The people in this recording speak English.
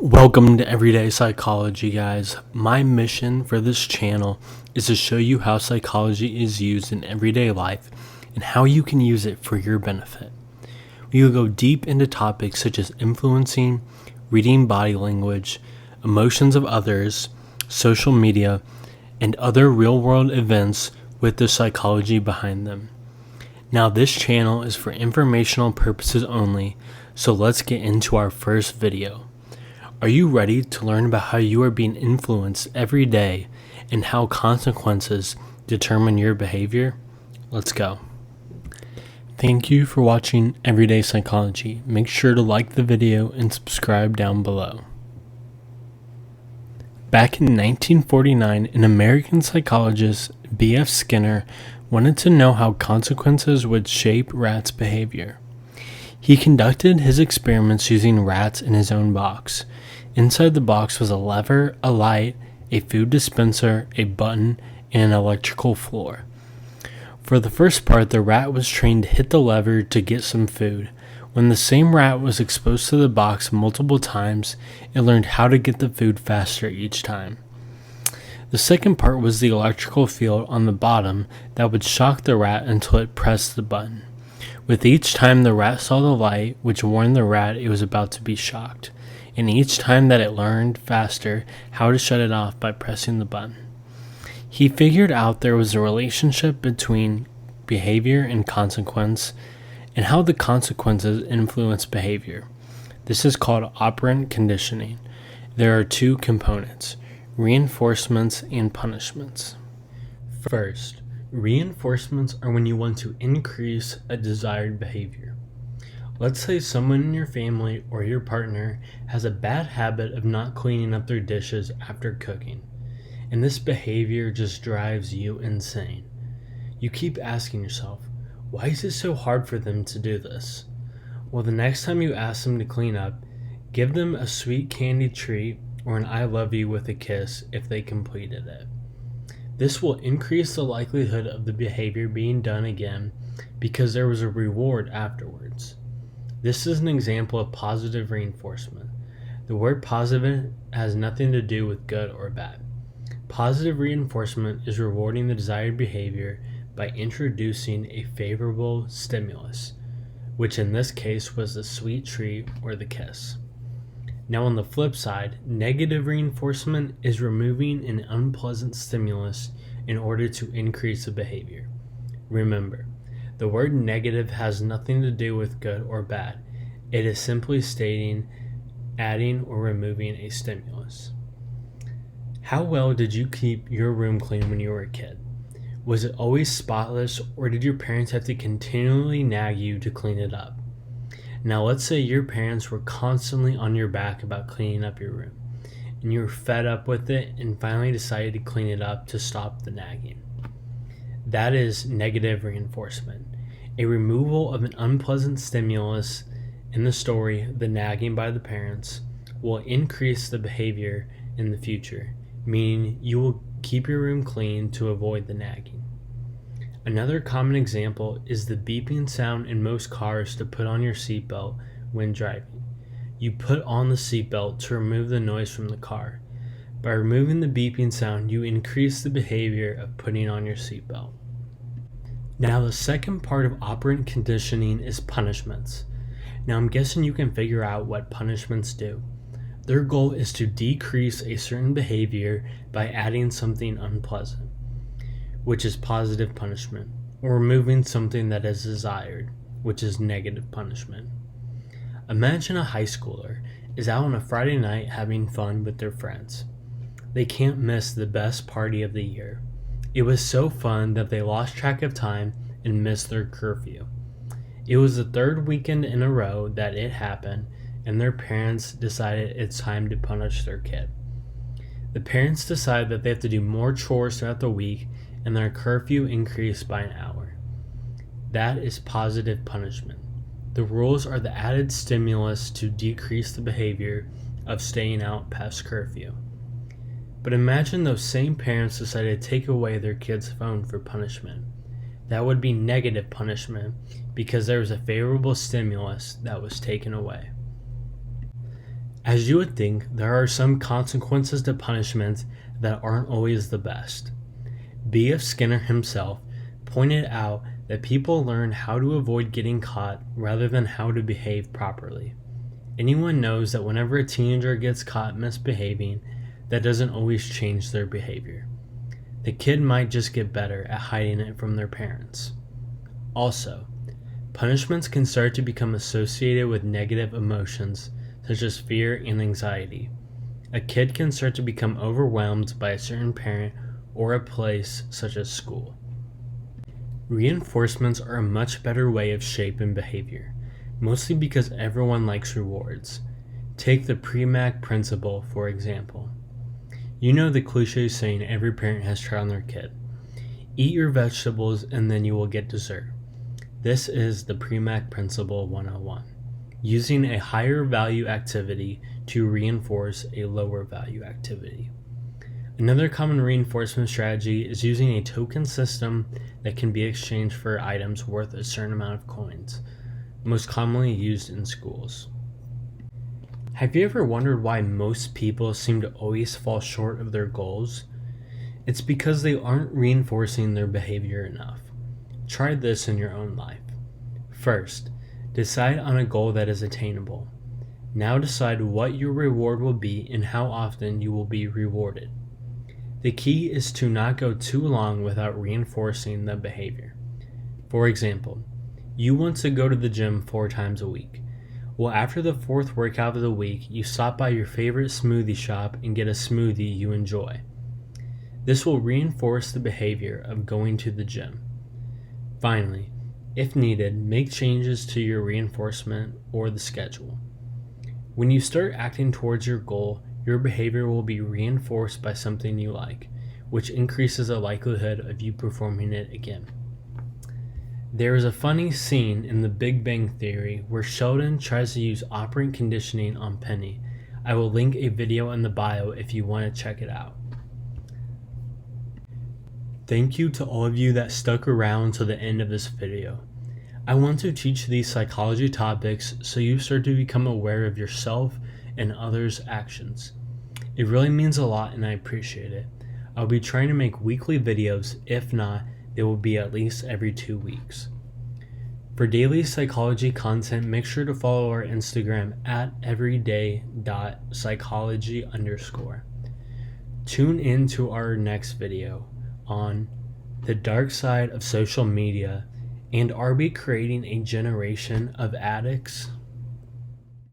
Welcome to Everyday Psychology, guys. My mission for this channel is to show you how psychology is used in everyday life and how you can use it for your benefit. We will go deep into topics such as influencing, reading body language, emotions of others, social media, and other real-world events with the psychology behind them. Now, this channel is for informational purposes only, so let's get into our first video. Are you ready to learn about how you are being influenced every day and how consequences determine your behavior? Let's go. Thank you for watching Everyday Psychology. Make sure to like the video and subscribe down below. Back in 1949, an American psychologist, B.F. Skinner, wanted to know how consequences would shape rats' behavior. He conducted his experiments using rats in his own box. Inside the box was a lever, a light, a food dispenser, a button, and an electrical floor. For the first part, the rat was trained to hit the lever to get some food. When the same rat was exposed to the box multiple times, it learned how to get the food faster each time. The second part was the electrical field on the bottom that would shock the rat until it pressed the button. With each time the rat saw the light, which warned the rat it was about to be shocked, and each time that it learned faster how to shut it off by pressing the button. He figured out there was a relationship between behavior and consequence, and how the consequences influence behavior. This is called operant conditioning. There are two components: reinforcements and punishments. First, reinforcements are when you want to increase a desired behavior. Let's say someone in your family or your partner has a bad habit of not cleaning up their dishes after cooking, and this behavior just drives you insane. You keep asking yourself, why is it so hard for them to do this? Well, the next time you ask them to clean up, give them a sweet candy treat or an I love you with a kiss if they completed it. This will increase the likelihood of the behavior being done again because there was a reward afterwards. This is an example of positive reinforcement. The word positive has nothing to do with good or bad. Positive reinforcement is rewarding the desired behavior by introducing a favorable stimulus, which in this case was the sweet treat or the kiss. Now on the flip side, negative reinforcement is removing an unpleasant stimulus in order to increase the behavior. Remember, the word negative has nothing to do with good or bad. It is simply stating adding or removing a stimulus. How well did you keep your room clean when you were a kid? Was it always spotless, or did your parents have to continually nag you to clean it up? Now let's say your parents were constantly on your back about cleaning up your room, and you were fed up with it and finally decided to clean it up to stop the nagging. That is negative reinforcement, a removal of an unpleasant stimulus. In the story, the nagging by the parents will increase the behavior in the future, meaning you will keep your room clean to avoid the nagging. Another common example is the beeping sound in most cars to put on your seatbelt when driving. You put on the seatbelt to remove the noise from the car. By removing the beeping sound, you increase the behavior of putting on your seatbelt. Now, the second part of operant conditioning is punishments. Now, I'm guessing you can figure out what punishments do. Their goal is to decrease a certain behavior by adding something unpleasant, which is positive punishment, or removing something that is desired, which is negative punishment. Imagine a high schooler is out on a Friday night having fun with their friends. They can't miss the best party of the year. It was so fun that they lost track of time and missed their curfew. It was the third weekend in a row that it happened, and their parents decided it's time to punish their kid. The parents decide that they have to do more chores throughout the week, and their curfew increased by an hour. That is positive punishment. The rules are the added stimulus to decrease the behavior of staying out past curfew. But imagine those same parents decided to take away their kid's phone for punishment. That would be negative punishment because there was a favorable stimulus that was taken away. As you would think, there are some consequences to punishments that aren't always the best. B.F. Skinner himself pointed out that people learn how to avoid getting caught rather than how to behave properly. Anyone knows that whenever a teenager gets caught misbehaving, that doesn't always change their behavior. The kid might just get better at hiding it from their parents. Also, punishments can start to become associated with negative emotions such as fear and anxiety. A kid can start to become overwhelmed by a certain parent or a place such as school. Reinforcements are a much better way of shaping behavior, mostly because everyone likes rewards. Take the Premack Principle, for example. You know the cliche saying every parent has tried on their kid. Eat your vegetables and then you will get dessert. This is the Premack Principle 101. Using a higher value activity to reinforce a lower value activity. Another common reinforcement strategy is using a token system that can be exchanged for items worth a certain amount of coins, most commonly used in schools. Have you ever wondered why most people seem to always fall short of their goals? It's because they aren't reinforcing their behavior enough. Try this in your own life. First, decide on a goal that is attainable. Now decide what your reward will be and how often you will be rewarded. The key is to not go too long without reinforcing the behavior. For example, you want to go to the gym 4 times a week. Well, after the 4th workout of the week, you stop by your favorite smoothie shop and get a smoothie you enjoy. This will reinforce the behavior of going to the gym. Finally, if needed, make changes to your reinforcement or the schedule. When you start acting towards your goal, your behavior will be reinforced by something you like, which increases the likelihood of you performing it again. There is a funny scene in The Big Bang Theory where Sheldon tries to use operant conditioning on Penny. I will link a video in the bio if you want to check it out. Thank you to all of you that stuck around to the end of this video. I want to teach these psychology topics so you start to become aware of yourself and others' actions. It really means a lot and I appreciate it. I'll be trying to make weekly videos. If not, they will be at least every 2 weeks. For daily psychology content, make sure to follow our Instagram at everyday.psychology_. Tune in to our next video on the dark side of social media and are we creating a generation of addicts?